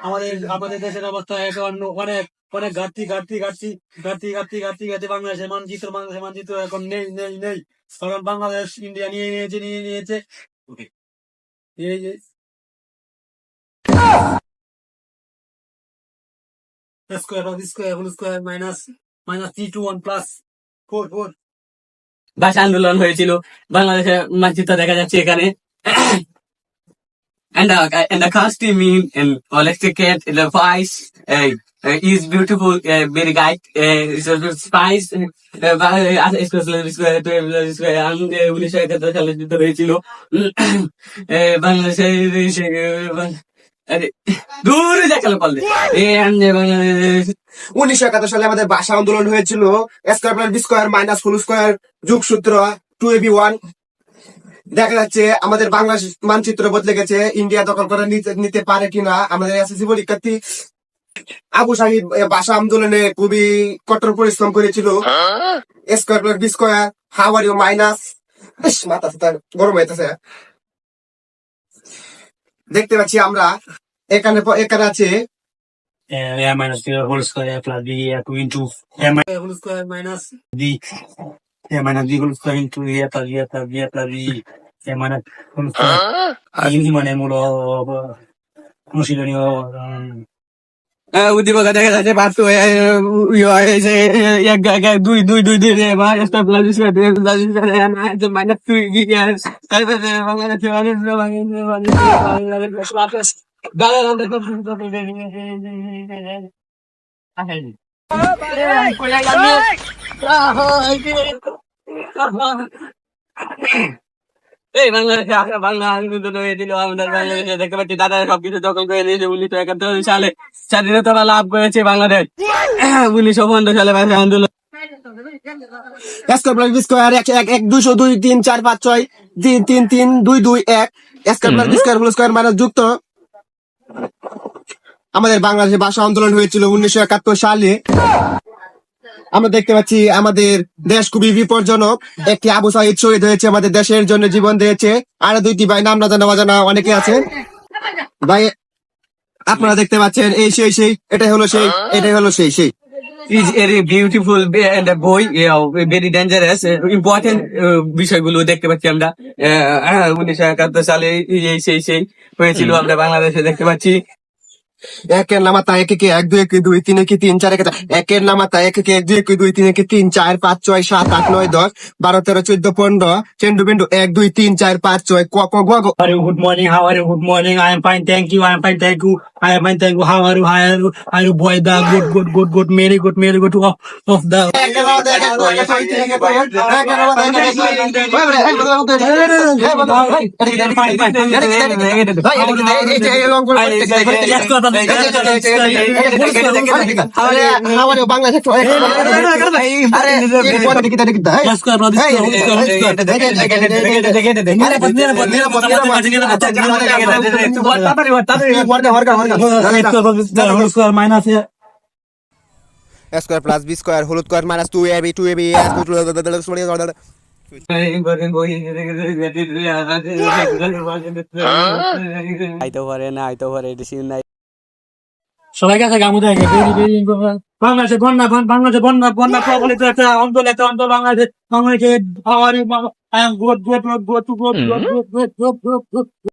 আমাদের আমাদের দেশের অবস্থা এখন অনেক অনেক ঘাটতি ঘাটতি ঘাটতি ঘাটতি ঘাটতি ঘাটতি ঘাটতি বাংলাদেশের মানচিত্র এখন নেই নেই নেই। কারণ বাংলাদেশ ইন্ডিয়া নিয়ে নিয়েছে ওকে এই যে square whole square minus minus 3 to 1 + 4 ভাষা আন্দোলন হয়েছিল, বাংলাদেশের মানচিত্র দেখা যাচ্ছে এখানে। And the costume and electric the voice is beautiful, very guide, spice, উনিশশো একাত্তর সালে যুদ্ধ হয়েছিল বাংলাদেশের দূরে দেখালো পারলে বাংলাদেশ 1971 সালে আমাদের ভাষা আন্দোলন হয়েছিল। Square plus B square minus whole square যোগসূত্র 2ab1। দেখা যাচ্ছে আমাদের বাংলাদেশ মানচিত্র বদলে গেছে, ইন্ডিয়া দখল করে নিতে পারে কিনা। আমাদের এসএসসি পরীক্ষার্থী আবু সাহিদ ভাষা আন্দোলনে খুবই কঠোর পরিশ্রম করেছিল। Square plus B square how are you minus মাথা গরম হইতেছে। দেখতে পাচ্ছি আমরা এখানে এখানে আছে a minus 3 whole square plus b 2 into a minus whole square minus b a minus b whole square into a plus b plus b plus b a minus whole square ini মানে মূল অনুশীলনীয় উদ্দীপক দেখা যাচ্ছে পাঁচ দুই দুই দুই দুই মাইনাস দুই বাংলাদেশ এই বাংলাদেশে বাংলা আন্দোলন হয়েছিল। আমাদের বাংলাদেশে দেখতে পাচ্ছি দাদা সবকিছু দখল করে নিয়েছে। 1971 সালে স্বাধীনতা লাভ করেছে বাংলাদেশ। 1950 সালে ভাষা আন্দোলন square plus B square 1 1 200 2 3 4 5 6 3 3 3 2 2 1 square plus B square whole square minus যুক্ত। আমাদের বাংলাদেশে ভাষা আন্দোলন হয়েছিল 1971 সালে। আমরা দেখতে পাচ্ছি আমাদের দেশ খুবই বিপজ্জনক। একটি আবু সাহিদ শহীদ হয়েছে, আমাদের দেশের জন্য জীবন দিয়েছে। আর দুইটি ভাই নাম না জানা অজানা অনেকে আছে। ভাই আপনারা দেখতে পাচ্ছেন এই সেই এটাই হলো সেই is very beautiful and a boy, very dangerous, important বিষয়গুলো দেখতে পাচ্ছি আমরা। 1971 সালে সেই হয়েছিল আমরা বাংলাদেশে দেখতে পাচ্ছি। একের নামাতা 1 1 1 2 1 2 3 1 3 4 1 একের নামাতা 1 1 1 2 1 2 3 1 3 4 5 6 7 8 9 10 12 13 14 15 চেন্ডু বিন্দু 1 2 3 4 5 6 ক ক গ গ। Good morning, how are you? Good morning, I am fine, thank you, I am fine, thank you, I am fine, thank you, how are you? Are you boy the good, very good of the minus square plus B square whole square minus 2ab 2ab আইতে পারে না আইতে পারে decision নাই। সবাই কাছে গামু দেখে বাংলাদেশে বন্যা প্রবলিত একটা অঞ্চল বাংলাদেশে how are you? I am good.